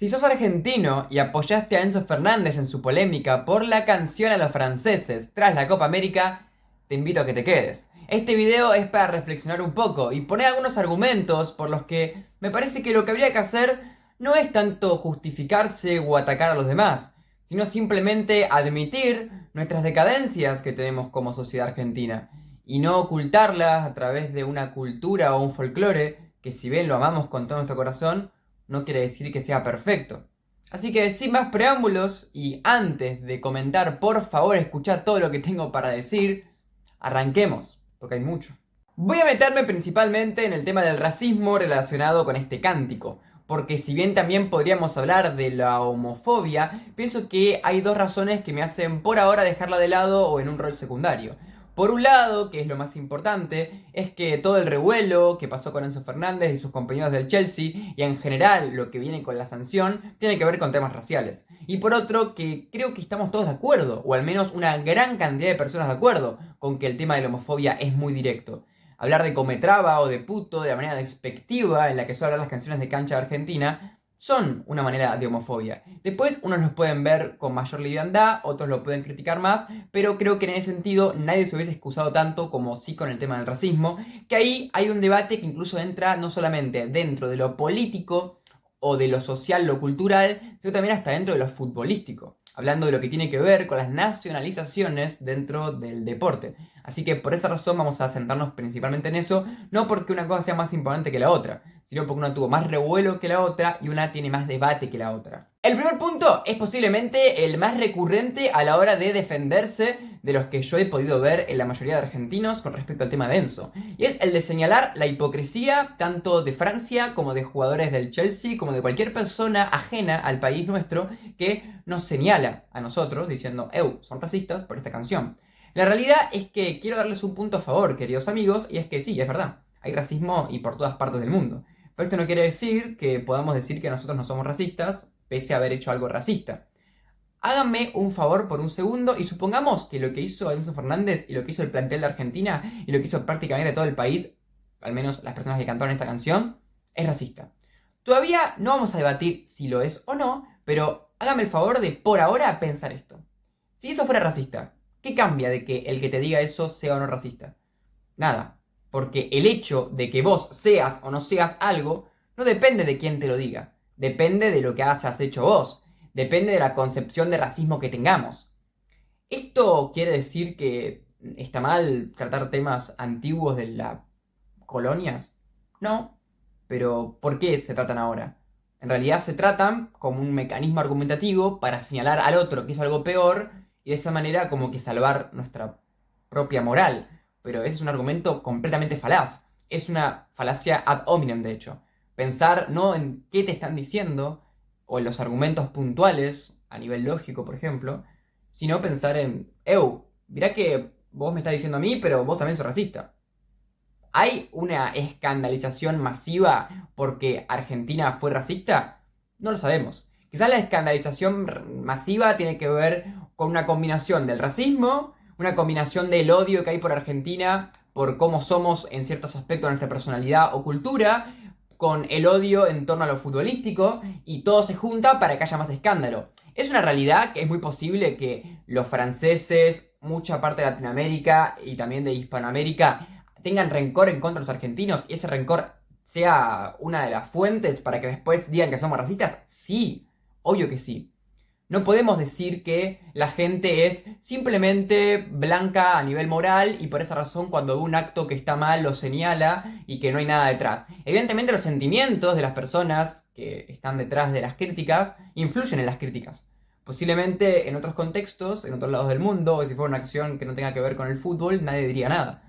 Si sos argentino y apoyaste a Enzo Fernández en su polémica por la canción a los franceses tras la Copa América, te invito a que te quedes. Este video es para reflexionar un poco y poner algunos argumentos por los que me parece que lo que habría que hacer no es tanto justificarse o atacar a los demás, sino simplemente admitir nuestras decadencias que tenemos como sociedad argentina y no ocultarlas a través de una cultura o un folclore que, si bien lo amamos con todo nuestro corazón, no quiere decir que sea perfecto. Así que sin más preámbulos y antes de comentar, por favor escuchad todo lo que tengo para decir, arranquemos, porque hay mucho. Voy a meterme principalmente en el tema del racismo relacionado con este cántico, porque si bien también podríamos hablar de la homofobia, pienso que hay dos razones que me hacen por ahora dejarla de lado o en un rol secundario. Por un lado, que es lo más importante, es que todo el revuelo que pasó con Enzo Fernández y sus compañeros del Chelsea, y en general lo que viene con la sanción, tiene que ver con temas raciales. Y por otro, que creo que estamos todos de acuerdo, o al menos una gran cantidad de personas de acuerdo, con que el tema de la homofobia es muy directo. Hablar de cometraba o de puto de la manera despectiva en la que suelen hablar las canciones de cancha de Argentina son una manera de homofobia. Después unos los pueden ver con mayor liviandad, otros lo pueden criticar más, pero creo que en ese sentido nadie se hubiese excusado tanto como sí con el tema del racismo, que ahí hay un debate que incluso entra no solamente dentro de lo político o de lo social, lo cultural, sino también hasta dentro de lo futbolístico, hablando de lo que tiene que ver con las nacionalizaciones dentro del deporte. Así que por esa razón vamos a centrarnos principalmente en eso, no porque una cosa sea más importante que la otra, sino porque una tuvo más revuelo que la otra y una tiene más debate que la otra. El primer punto es posiblemente el más recurrente a la hora de defenderse de los que yo he podido ver en la mayoría de argentinos con respecto al tema de Enzo. Y es el de señalar la hipocresía tanto de Francia como de jugadores del Chelsea, como de cualquier persona ajena al país nuestro que nos señala a nosotros diciendo, son racistas por esta canción. La realidad es que quiero darles un punto a favor, queridos amigos, y es que sí, es verdad, hay racismo y por todas partes del mundo. Pero esto no quiere decir que podamos decir que nosotros no somos racistas, pese a haber hecho algo racista. Háganme un favor por un segundo y supongamos que lo que hizo Enzo Fernández y lo que hizo el plantel de Argentina y lo que hizo prácticamente todo el país, al menos las personas que cantaron esta canción, es racista. Todavía no vamos a debatir si lo es o no, pero hágame el favor de por ahora pensar esto. Si eso fuera racista, ¿qué cambia de que el que te diga eso sea o no racista? Nada, porque el hecho de que vos seas o no seas algo no depende de quién te lo diga, depende de lo que hayas hecho vos, depende de la concepción de racismo que tengamos. ¿Esto quiere decir que está mal tratar temas antiguos de las colonias? No, pero ¿por qué se tratan ahora? En realidad se tratan como un mecanismo argumentativo para señalar al otro que hizo algo peor y de esa manera como que salvar nuestra propia moral. Pero ese es un argumento completamente falaz. Es una falacia ad hominem, de hecho. Pensar no en qué te están diciendo o en los argumentos puntuales, a nivel lógico, por ejemplo, sino pensar en, mirá que vos me estás diciendo a mí, pero vos también sos racista. ¿Hay una escandalización masiva porque Argentina fue racista? No lo sabemos. Quizás la escandalización masiva tiene que ver con una combinación del racismo, una combinación del odio que hay por Argentina, por cómo somos en ciertos aspectos de nuestra personalidad o cultura, con el odio en torno a lo futbolístico, y todo se junta para que haya más escándalo. Es una realidad que es muy posible que los franceses, mucha parte de Latinoamérica y también de Hispanoamérica tengan rencor en contra de los argentinos y ese rencor sea una de las fuentes para que después digan que somos racistas. Sí, obvio que sí. No podemos decir que la gente es simplemente blanca a nivel moral y por esa razón cuando ve un acto que está mal lo señala y que no hay nada detrás. Evidentemente los sentimientos de las personas que están detrás de las críticas influyen en las críticas. Posiblemente en otros contextos, en otros lados del mundo, o si fuera una acción que no tenga que ver con el fútbol, nadie diría nada.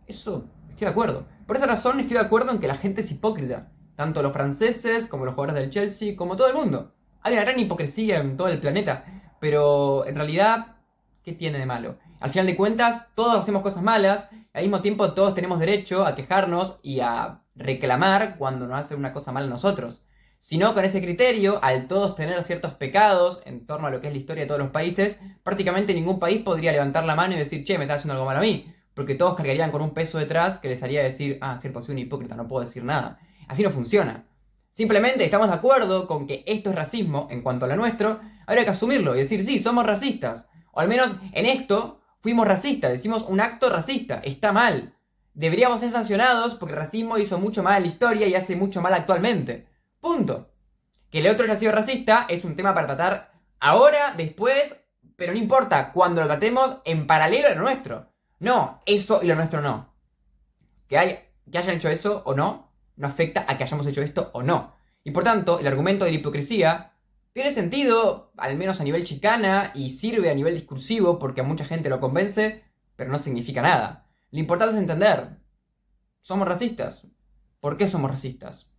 Eso, estoy de acuerdo. Por esa razón estoy de acuerdo en que la gente es hipócrita. Tanto los franceses, como los jugadores del Chelsea, como todo el mundo. Hay una gran hipocresía en todo el planeta. Pero en realidad, ¿qué tiene de malo? Al final de cuentas, todos hacemos cosas malas. Y al mismo tiempo, todos tenemos derecho a quejarnos y a reclamar cuando nos hacen una cosa mal a nosotros. Si no, con ese criterio, al todos tener ciertos pecados en torno a lo que es la historia de todos los países, prácticamente ningún país podría levantar la mano y decir, che, me está haciendo algo malo a mí. Porque todos cargarían con un peso detrás que les haría decir, cierto, soy un hipócrita, no puedo decir nada. Así no funciona. Simplemente estamos de acuerdo con que esto es racismo en cuanto a lo nuestro, habría que asumirlo y decir, sí, somos racistas. O al menos en esto fuimos racistas, decimos un acto racista, está mal. Deberíamos ser sancionados porque el racismo hizo mucho mal en la historia y hace mucho mal actualmente. Punto. Que el otro haya sido racista es un tema para tratar ahora, después, pero no importa, cuando lo tratemos en paralelo a lo nuestro. No, eso y lo nuestro no. Que hayan hecho eso o no, no afecta a que hayamos hecho esto o no. Y por tanto, el argumento de la hipocresía tiene sentido, al menos a nivel chicana, y sirve a nivel discursivo porque a mucha gente lo convence, pero no significa nada. Lo importante es entender, ¿somos racistas? ¿Por qué somos racistas?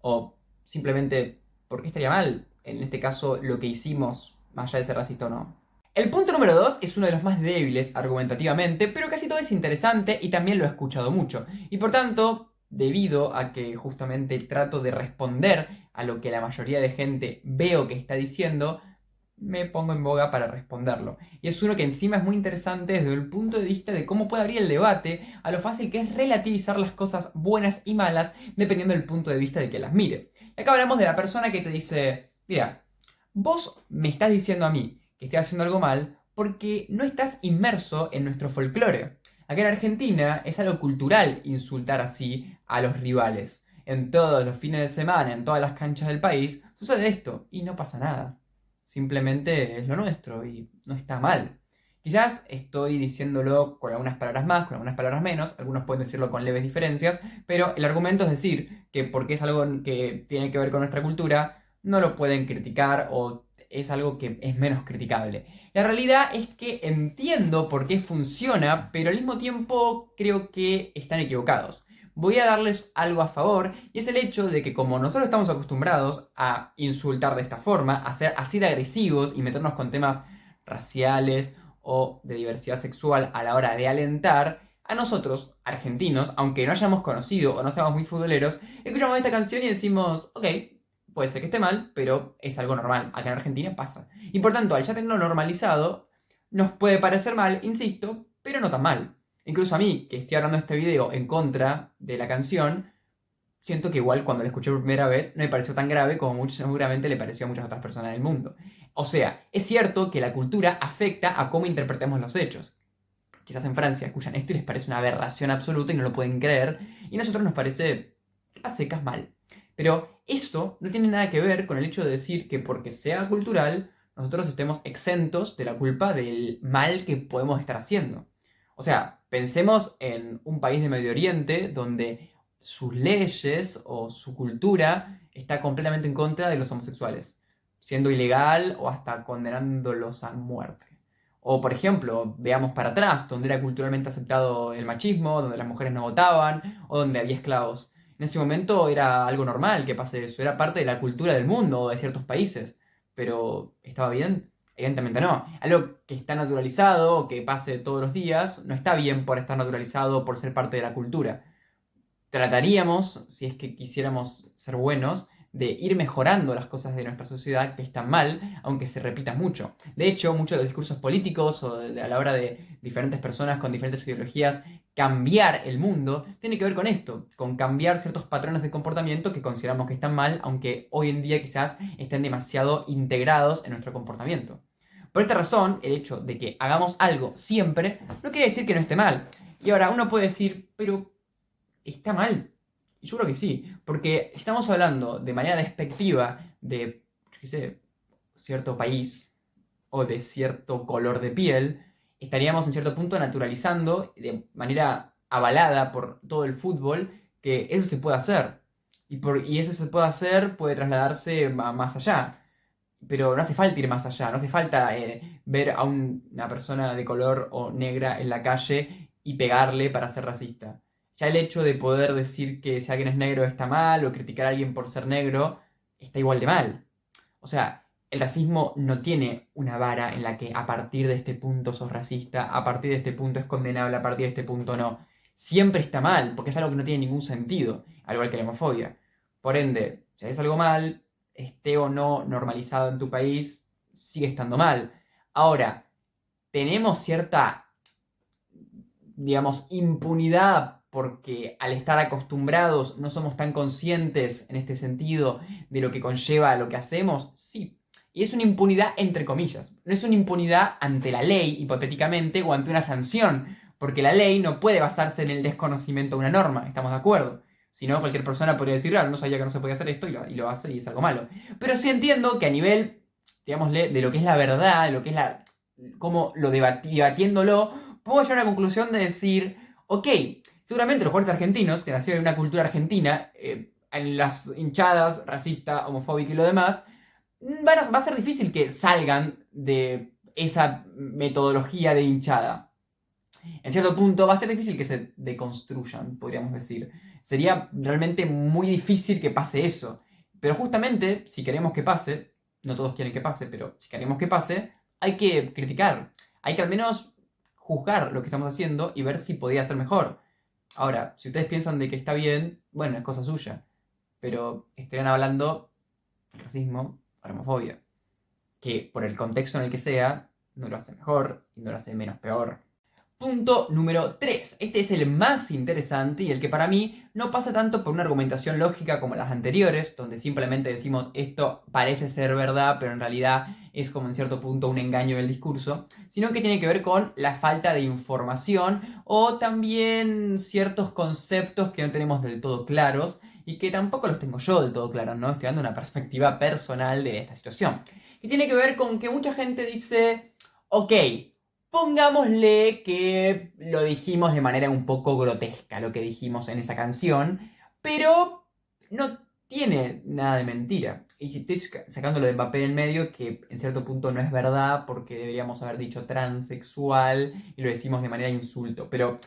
O simplemente, ¿por qué estaría mal, en este caso, lo que hicimos, más allá de ser racista o no? El punto número 2 es uno de los más débiles argumentativamente, pero casi todo es interesante y también lo he escuchado mucho. Y por tanto, debido a que justamente trato de responder a lo que la mayoría de gente veo que está diciendo, me pongo en boga para responderlo. Y es uno que encima es muy interesante desde el punto de vista de cómo puede abrir el debate a lo fácil que es relativizar las cosas buenas y malas dependiendo del punto de vista de que las mire. Y acá hablamos de la persona que te dice, mira, vos me estás diciendo a mí que estoy haciendo algo mal porque no estás inmerso en nuestro folclore. Acá en Argentina es algo cultural insultar así a los rivales. En todos los fines de semana, en todas las canchas del país, sucede esto y no pasa nada. Simplemente es lo nuestro y no está mal. Quizás estoy diciéndolo con algunas palabras más, con algunas palabras menos, algunos pueden decirlo con leves diferencias, pero el argumento es decir que porque es algo que tiene que ver con nuestra cultura, no lo pueden criticar o es algo que es menos criticable. La realidad es que entiendo por qué funciona, pero al mismo tiempo creo que están equivocados. Voy a darles algo a favor y es el hecho de que como nosotros estamos acostumbrados a insultar de esta forma, a ser así de agresivos y meternos con temas raciales o de diversidad sexual a la hora de alentar, a nosotros, argentinos, aunque no hayamos conocido o no seamos muy futboleros, escuchamos esta canción y decimos, ok, puede ser que esté mal, pero es algo normal. Acá en Argentina pasa. Y por tanto, al ya tenerlo normalizado, nos puede parecer mal, insisto, pero no tan mal. Incluso a mí, que estoy hablando de este video en contra de la canción, siento que igual cuando la escuché por primera vez no me pareció tan grave como seguramente le pareció a muchas otras personas del mundo. O sea, es cierto que la cultura afecta a cómo interpretemos los hechos. Quizás en Francia escuchan esto y les parece una aberración absoluta y no lo pueden creer, y a nosotros nos parece a secas mal. Pero eso no tiene nada que ver con el hecho de decir que porque sea cultural, nosotros estemos exentos de la culpa del mal que podemos estar haciendo. O sea, pensemos en un país de Medio Oriente donde sus leyes o su cultura está completamente en contra de los homosexuales, siendo ilegal o hasta condenándolos a muerte. O, por ejemplo, veamos para atrás, donde era culturalmente aceptado el machismo, donde las mujeres no votaban o donde había esclavos. En ese momento era algo normal que pase eso, era parte de la cultura del mundo o de ciertos países. Pero, ¿estaba bien? Evidentemente no. Algo que está naturalizado, que pase todos los días, no está bien por estar naturalizado, por ser parte de la cultura. Trataríamos, si es que quisiéramos ser buenos, de ir mejorando las cosas de nuestra sociedad que están mal, aunque se repita mucho. De hecho, muchos de los discursos políticos o a la hora de diferentes personas con diferentes ideologías cambiar el mundo, tiene que ver con esto, con cambiar ciertos patrones de comportamiento que consideramos que están mal, aunque hoy en día quizás estén demasiado integrados en nuestro comportamiento. Por esta razón, el hecho de que hagamos algo siempre no quiere decir que no esté mal. Y ahora uno puede decir, pero está mal. Y yo creo que sí, porque si estamos hablando de manera despectiva de, yo qué sé, cierto país o de cierto color de piel, estaríamos en cierto punto naturalizando de manera avalada por todo el fútbol que eso se puede hacer. Y eso se puede hacer, puede trasladarse más allá. Pero no hace falta ir más allá, no hace falta ver a una persona de color o negra en la calle y pegarle para ser racista. Ya el hecho de poder decir que si alguien es negro está mal o criticar a alguien por ser negro está igual de mal. O sea, el racismo no tiene una vara en la que a partir de este punto sos racista, a partir de este punto es condenable, a partir de este punto no. Siempre está mal, porque es algo que no tiene ningún sentido, al igual que la homofobia. Por ende, si es algo mal, esté o no normalizado en tu país, sigue estando mal. Ahora, tenemos cierta, digamos, impunidad porque al estar acostumbrados no somos tan conscientes en este sentido de lo que conlleva lo que hacemos, sí. Y es una impunidad entre comillas. No es una impunidad ante la ley, hipotéticamente, o ante una sanción, porque la ley no puede basarse en el desconocimiento de una norma, ¿estamos de acuerdo? Si no, cualquier persona podría decir, no sabía que no se podía hacer esto y lo hace y es algo malo. Pero sí entiendo que a nivel, digámosle, de lo que es la verdad, de lo que es la, cómo lo debatiéndolo, puedo llegar a la conclusión de decir, ok, seguramente los jugadores argentinos, que nacieron en una cultura argentina, en las hinchadas, racista, homofóbica y lo demás, va a ser difícil que salgan de esa metodología de hinchada. En cierto punto va a ser difícil que se deconstruyan, podríamos decir. Sería realmente muy difícil que pase eso. Pero justamente, si queremos que pase, no todos quieren que pase, pero si queremos que pase, hay que criticar. Hay que al menos juzgar lo que estamos haciendo y ver si podría ser mejor. Ahora, si ustedes piensan de que está bien, bueno, es cosa suya. Pero estarían hablando de racismo o homofobia. Que por el contexto en el que sea, no lo hace mejor y no lo hace menos peor. Punto número 3. Este es el más interesante y el que para mí no pasa tanto por una argumentación lógica como las anteriores, donde simplemente decimos esto parece ser verdad, pero en realidad es como en cierto punto un engaño del discurso, sino que tiene que ver con la falta de información o también ciertos conceptos que no tenemos del todo claros y que tampoco los tengo yo del todo claros, ¿no? Estoy dando una perspectiva personal de esta situación. Y tiene que ver con que mucha gente dice, ok, pongámosle que lo dijimos de manera un poco grotesca, lo que dijimos en esa canción, pero no tiene nada de mentira. Y estoy sacándolo de Mbappé en medio, que en cierto punto no es verdad, porque deberíamos haber dicho transexual y lo decimos de manera insulto. Pero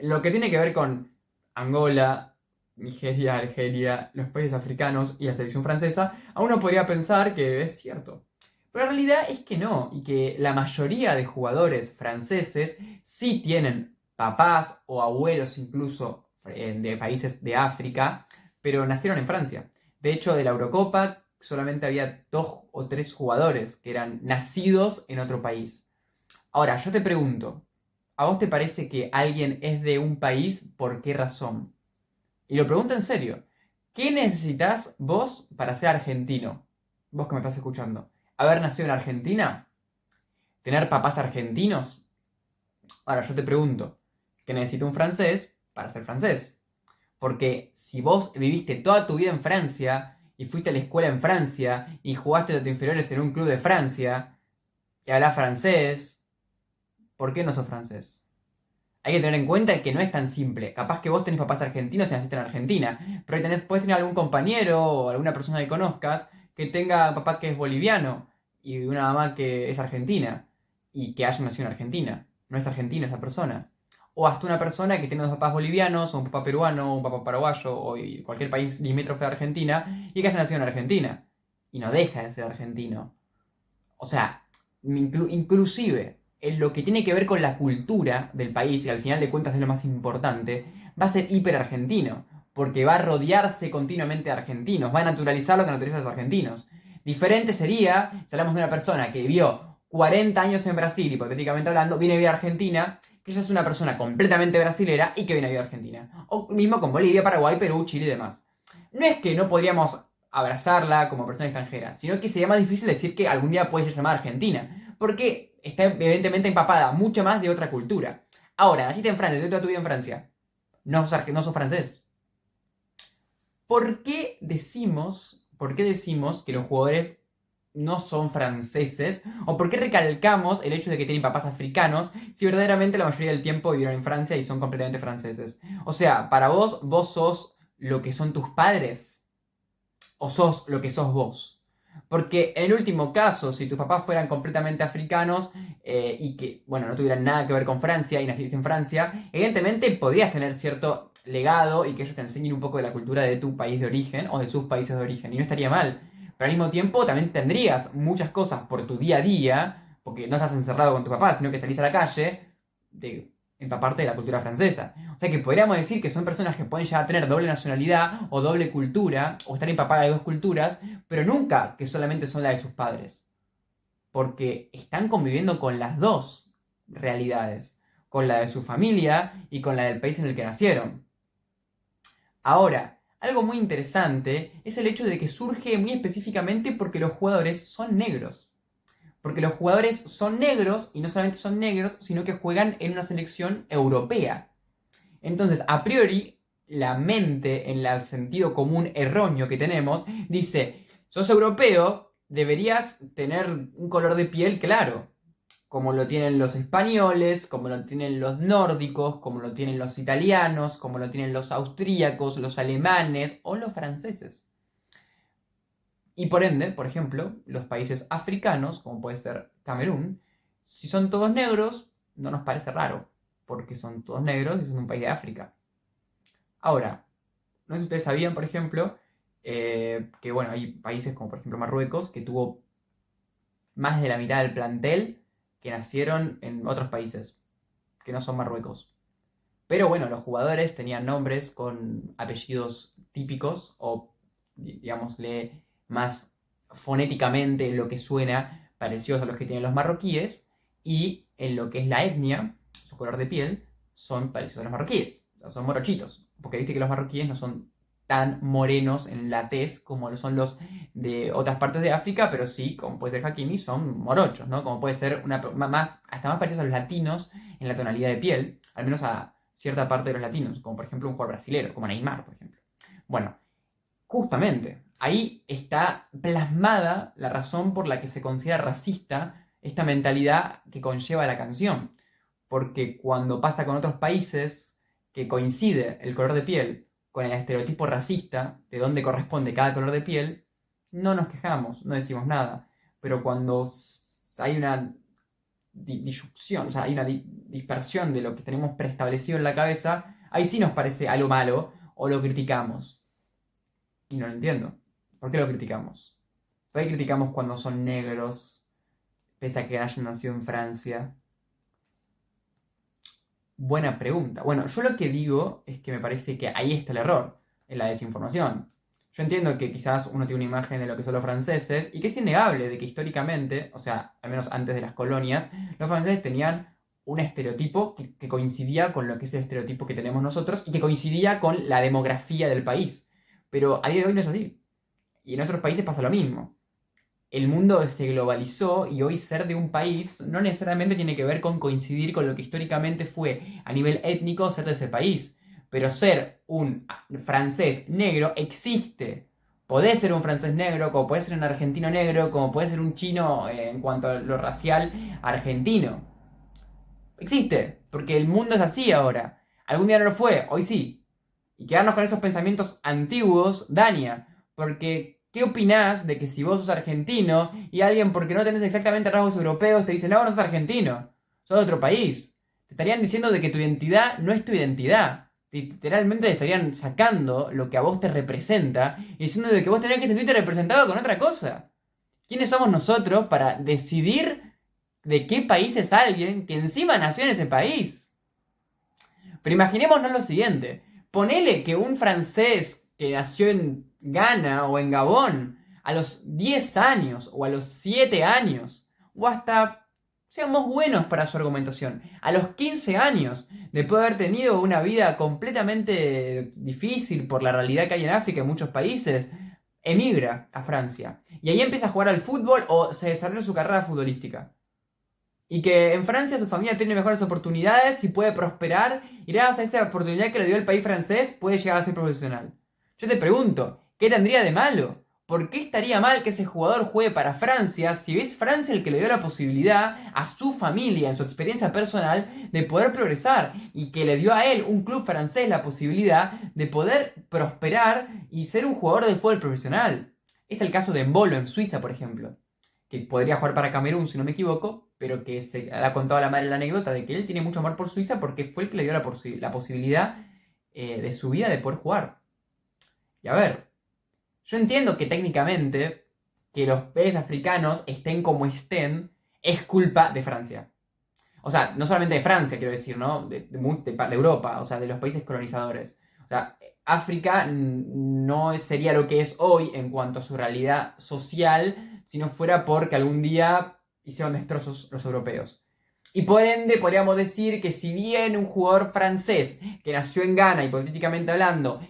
lo que tiene que ver con Angola, Nigeria, Argelia, los países africanos y la selección francesa, aún uno podría pensar que es cierto. Pero la realidad es que no, y que la mayoría de jugadores franceses sí tienen papás o abuelos incluso de países de África, pero nacieron en Francia. De hecho, de la Eurocopa solamente había 2 o 3 jugadores que eran nacidos en otro país. Ahora, yo te pregunto, ¿a vos te parece que alguien es de un país por qué razón? Y lo pregunto en serio. ¿Qué necesitas vos para ser argentino? Vos que me estás escuchando. ¿Haber nacido en Argentina? ¿Tener papás argentinos? Ahora yo te pregunto, ¿qué necesita un francés para ser francés? Porque si vos viviste toda tu vida en Francia y fuiste a la escuela en Francia y jugaste de tus inferiores en un club de Francia y hablas francés, ¿por qué no sos francés? Hay que tener en cuenta que no es tan simple. Capaz que vos tenés papás argentinos y naciste en Argentina, pero puedes tener algún compañero o alguna persona que conozcas que tenga un papá que es boliviano y una mamá que es argentina y que haya nacido en Argentina. No es argentina esa persona. O hasta una persona que tiene 2 papás bolivianos, o un papá peruano, o un papá paraguayo, o cualquier país limítrofe de Argentina, y que haya nacido en Argentina. Y no deja de ser argentino. O sea, inclusive en lo que tiene que ver con la cultura del país, y al final de cuentas es lo más importante, va a ser hiper argentino, porque va a rodearse continuamente de argentinos, va a naturalizar lo que naturaliza a los argentinos. Diferente sería si hablamos de una persona que vivió 40 años en Brasil, hipotéticamente hablando, viene a vivir a Argentina, que ella es una persona completamente brasilera y que viene a vivir a Argentina. O mismo con Bolivia, Paraguay, Perú, Chile y demás. No es que no podríamos abrazarla como persona extranjera, sino que sería más difícil decir que algún día puede ser llamada Argentina, porque está evidentemente empapada mucho más de otra cultura. Ahora, naciste en Francia, toda tu vida en Francia, no sos francés. ¿Por qué decimos que los jugadores no son franceses? ¿O por qué recalcamos el hecho de que tienen papás africanos si verdaderamente la mayoría del tiempo vivieron en Francia y son completamente franceses? O sea, para vos sos lo que son tus padres o sos lo que sos vos. Porque en el último caso, si tus papás fueran completamente africanos y que, bueno, no tuvieran nada que ver con Francia y naciste en Francia, evidentemente podrías tener cierto legado y que ellos te enseñen un poco de la cultura de tu país de origen o de sus países de origen. Y no estaría mal. Pero al mismo tiempo también tendrías muchas cosas por tu día a día, porque no estás encerrado con tu papá, sino que salís a la calle, de empaparte de la cultura francesa. O sea que podríamos decir que son personas que pueden llegar a tener doble nacionalidad o doble cultura, o estar empapadas de 2 culturas, pero nunca que solamente son las de sus padres. Porque están conviviendo con las dos realidades. con la de su familia y con la del país en el que nacieron. Ahora, algo muy interesante es el hecho de que surge muy específicamente porque los jugadores son negros. Porque los jugadores son negros y no solamente son negros, sino que juegan en una selección europea. Entonces, a priori, la mente, en el sentido común erróneo que tenemos, dice, sos europeo, deberías tener un color de piel claro, como lo tienen los españoles, como lo tienen los nórdicos, como lo tienen los italianos, como lo tienen los austríacos, los alemanes o los franceses. Y por ende, por ejemplo, los países africanos, como puede ser Camerún, si son todos negros, no nos parece raro, porque son todos negros y son un país de África. Ahora, no sé si ustedes sabían, por ejemplo, que bueno, hay países como por ejemplo Marruecos, que tuvo más de la mitad del plantel que nacieron en otros países, que no son Marruecos. Pero bueno, los jugadores tenían nombres con apellidos típicos o, digámosle, más fonéticamente lo que suena parecidos a los que tienen los marroquíes y en lo que es la etnia, su color de piel, son parecidos a los marroquíes, o sea, son morochitos, porque viste que los marroquíes no son tan morenos en la tez como lo son los de otras partes de África, pero sí, como puede ser Hakimi, son morochos, ¿no? Como puede ser hasta más parecidos a los latinos en la tonalidad de piel, al menos a cierta parte de los latinos, como por ejemplo un jugador brasilero, como Neymar, por ejemplo. Bueno, justamente, ahí está plasmada la razón por la que se considera racista esta mentalidad que conlleva la canción. Porque cuando pasa con otros países que coincide el color de piel con el estereotipo racista de dónde corresponde cada color de piel, no nos quejamos, no decimos nada. Pero cuando hay una disyunción, o sea, hay una dispersión de lo que tenemos preestablecido en la cabeza, ahí sí nos parece algo malo o lo criticamos. Y no lo entiendo. ¿Por qué lo criticamos? ¿Por qué criticamos cuando son negros, pese a que hayan nacido en Francia? Buena pregunta. Bueno, yo lo que digo es que me parece que ahí está el error, en la desinformación. Yo entiendo que quizás uno tiene una imagen de lo que son los franceses y que es innegable de que históricamente, o sea, al menos antes de las colonias, los franceses tenían un estereotipo que coincidía con lo que es el estereotipo que tenemos nosotros y que coincidía con la demografía del país. Pero a día de hoy no es así. Y en otros países pasa lo mismo. El mundo se globalizó y hoy ser de un país no necesariamente tiene que ver con coincidir con lo que históricamente fue a nivel étnico ser de ese país. Pero ser un francés negro existe. Podés ser un francés negro, como podés ser un argentino negro, como podés ser un chino en cuanto a lo racial argentino. Existe, porque el mundo es así ahora. Algún día no lo fue, hoy sí. Y quedarnos con esos pensamientos antiguos daña, porque ¿qué opinás de que si vos sos argentino y alguien porque no tenés exactamente rasgos europeos te dice, no, no sos argentino, sos de otro país? Te estarían diciendo de que tu identidad no es tu identidad. Literalmente te estarían sacando lo que a vos te representa y diciendo de que vos tenés que sentirte representado con otra cosa. ¿Quiénes somos nosotros para decidir de qué país es alguien que encima nació en ese país? Pero imaginémonos lo siguiente. Ponele que un francés que nació en Ghana o en Gabón a los 10 años o a los 7 años o hasta seamos buenos para su argumentación, a los 15 años, después de haber tenido una vida completamente difícil por la realidad que hay en África y en muchos países, emigra a Francia y ahí empieza a jugar al fútbol o se desarrolla su carrera futbolística. Y que en Francia su familia tiene mejores oportunidades y puede prosperar. Y gracias a esa oportunidad que le dio el país francés, puede llegar a ser profesional. Yo te pregunto, ¿qué tendría de malo? ¿Por qué estaría mal que ese jugador juegue para Francia si es Francia el que le dio la posibilidad a su familia, en su experiencia personal, de poder progresar? Y que le dio a él, un club francés, la posibilidad de poder prosperar y ser un jugador de fútbol profesional. Es el caso de Embolo en Suiza, por ejemplo, que podría jugar para Camerún, si no me equivoco, pero que se ha contado a la madre la anécdota de que él tiene mucho amor por Suiza porque fue el que le dio la posibilidad de su vida de poder jugar. Y a ver, yo entiendo que técnicamente que los países africanos estén como estén es culpa de Francia. O sea, no solamente de Francia, quiero decir, ¿no? De Europa, o sea, de los países colonizadores. O sea, África no sería lo que es hoy en cuanto a su realidad social si no fuera porque algún día hicieron destrozos los europeos. Y por ende podríamos decir que si bien un jugador francés que nació en Ghana, hipotéticamente hablando,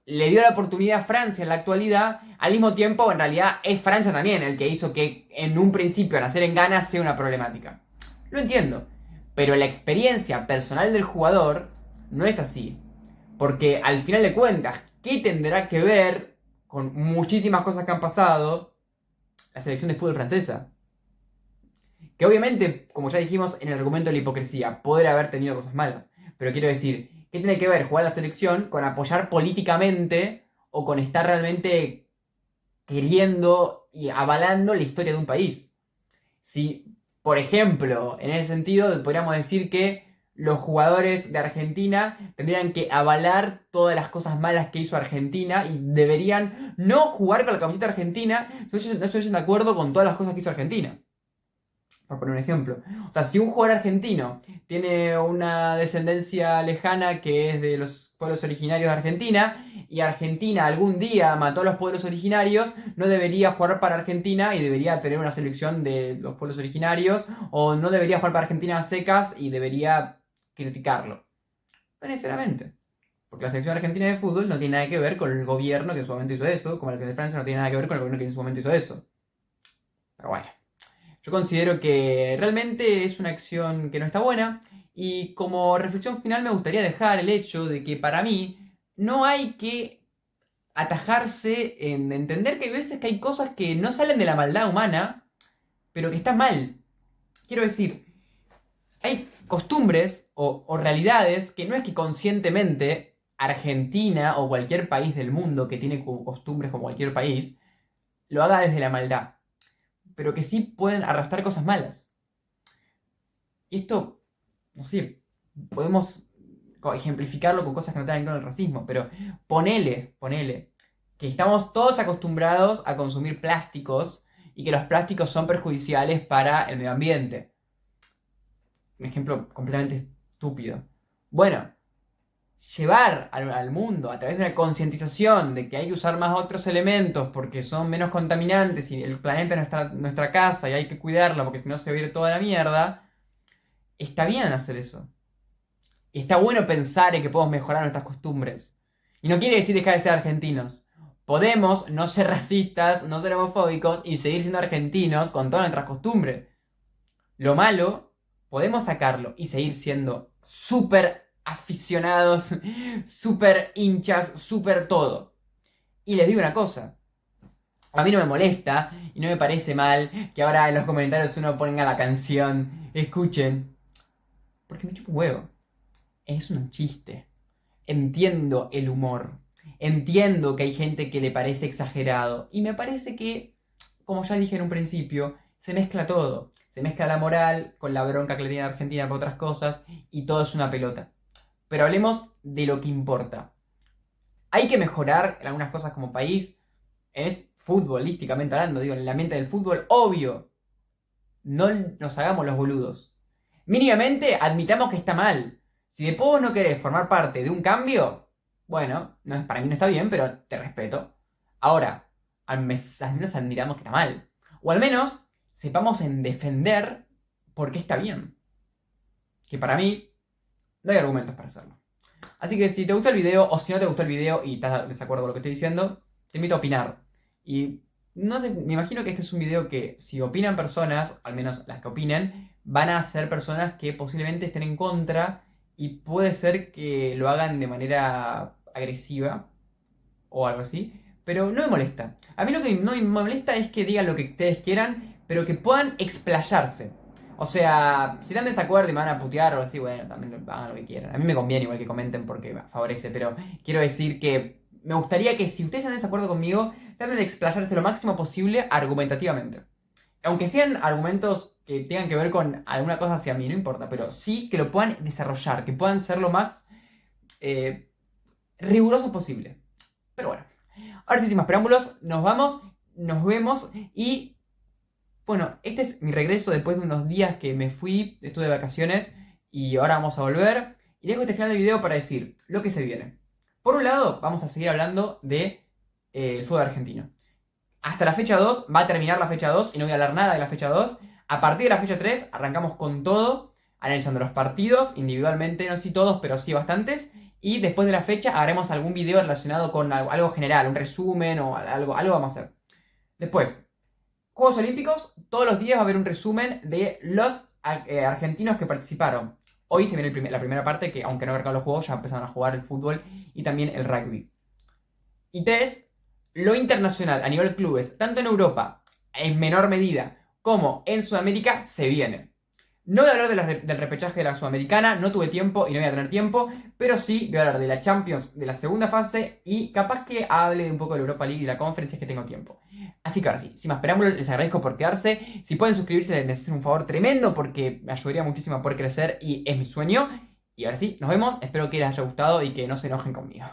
le dio la oportunidad a Francia en la actualidad, al mismo tiempo en realidad es Francia también el que hizo que en un principio nacer en Ghana sea una problemática. Lo entiendo, pero la experiencia personal del jugador no es así. Porque al final de cuentas, ¿qué tendrá que ver con muchísimas cosas que han pasado la selección de fútbol francesa? Que obviamente, como ya dijimos en el argumento de la hipocresía, puede haber tenido cosas malas. Pero quiero decir, ¿qué tiene que ver jugar la selección con apoyar políticamente o con estar realmente queriendo y avalando la historia de un país? Si, por ejemplo, en ese sentido, podríamos decir que los jugadores de Argentina tendrían que avalar todas las cosas malas que hizo Argentina y deberían no jugar con la camiseta argentina si no estuviesen de acuerdo con todas las cosas que hizo Argentina. Por poner un ejemplo. O sea, si un jugador argentino tiene una descendencia lejana que es de los pueblos originarios de Argentina y Argentina algún día mató a los pueblos originarios, no debería jugar para Argentina y debería tener una selección de los pueblos originarios, o no debería jugar para Argentina a secas y debería criticarlo. No necesariamente. Porque la selección argentina de fútbol no tiene nada que ver con el gobierno que en su momento hizo eso, como la selección de Francia no tiene nada que ver con el gobierno que en su momento hizo eso. Pero bueno. Yo considero que realmente es una acción que no está buena y como reflexión final me gustaría dejar el hecho de que para mí no hay que atajarse en entender que hay veces que hay cosas que no salen de la maldad humana, pero que están mal. Quiero decir, hay costumbres o realidades que no es que conscientemente Argentina o cualquier país del mundo que tiene costumbres como cualquier país lo haga desde la maldad, pero que sí pueden arrastrar cosas malas. Y esto, no sé, podemos ejemplificarlo con cosas que no tengan que ver con el racismo, pero ponele, que estamos todos acostumbrados a consumir plásticos y que los plásticos son perjudiciales para el medio ambiente. Un ejemplo completamente estúpido. Bueno, llevar al mundo a través de una concientización de que hay que usar más otros elementos porque son menos contaminantes y el planeta es nuestra casa y hay que cuidarla porque si no se va a ir toda la mierda, está bien hacer eso. Y está bueno pensar en que podemos mejorar nuestras costumbres. Y no quiere decir dejar de ser argentinos. Podemos no ser racistas, no ser homofóbicos y seguir siendo argentinos con todas nuestras costumbres. Lo malo, podemos sacarlo y seguir siendo súper aficionados, súper hinchas, súper todo. Y les digo una cosa. A mí no me molesta y no me parece mal que ahora en los comentarios uno ponga la canción, escuchen. Porque me chupa un huevo. Es un chiste. Entiendo el humor. Entiendo que hay gente que le parece exagerado. Y me parece que, como ya dije en un principio, se mezcla todo. Se mezcla la moral con la bronca que le tiene a Argentina por otras cosas y todo es una pelota. Pero hablemos de lo que importa. Hay que mejorar en algunas cosas como país, futbolísticamente hablando, digo, en el ambiente del fútbol, obvio. No nos hagamos los boludos. Mínimamente admitamos que está mal. Si después vos no querés formar parte de un cambio, bueno, no, para mí no está bien, pero te respeto. Ahora, al menos admitamos que está mal. O al menos sepamos en defender por qué está bien. Que para mí no hay argumentos para hacerlo. Así que si te gustó el video o si no te gustó el video y estás de desacuerdo con lo que estoy diciendo, te invito a opinar. Y no sé, me imagino que este es un video que si opinan personas, al menos las que opinen, van a ser personas que posiblemente estén en contra y puede ser que lo hagan de manera agresiva o algo así. Pero no me molesta. A mí lo que no me molesta es que digan lo que ustedes quieran, pero que puedan explayarse. O sea, si están en desacuerdo y me van a putear o algo así, bueno, también hagan lo que quieran. A mí me conviene igual que comenten porque favorece, pero quiero decir que me gustaría que si ustedes están en desacuerdo conmigo, traten de explayarse lo máximo posible argumentativamente. Aunque sean argumentos que tengan que ver con alguna cosa hacia mí, no importa, pero sí que lo puedan desarrollar, que puedan ser lo más eh, riguroso posible. Pero bueno, ahora sí, sin más preámbulos, nos vamos, nos vemos y bueno, este es mi regreso después de unos días que me fui, estuve de vacaciones y ahora vamos a volver. Y dejo este final del video para decir lo que se viene. Por un lado, vamos a seguir hablando de el fútbol argentino. Hasta la fecha 2, va a terminar la fecha 2 y no voy a hablar nada de la fecha 2. A partir de la fecha 3 arrancamos con todo. analizando los partidos individualmente, no sé si todos, pero sí bastantes. Y después de la fecha haremos algún video relacionado con algo general, un resumen o algo vamos a hacer. Después, Juegos Olímpicos, todos los días va a haber un resumen de los argentinos que participaron. Hoy se viene la primera parte, que aunque no he cargado los juegos, ya empezaron a jugar el fútbol y también el rugby. Y tres, lo internacional a nivel clubes, tanto en Europa, en menor medida, como en Sudamérica, se viene. No voy a hablar del repechaje de la Sudamericana, no tuve tiempo y no voy a tener tiempo, pero sí voy a hablar de la Champions de la segunda fase y capaz que hable un poco de la Europa League y la Conference, que tengo tiempo. Así que ahora sí, sin más preámbulos, les agradezco por quedarse. Si pueden suscribirse, les hacen un favor tremendo porque me ayudaría muchísimo a poder crecer y es mi sueño. Y ahora sí, nos vemos. Espero que les haya gustado y que no se enojen conmigo.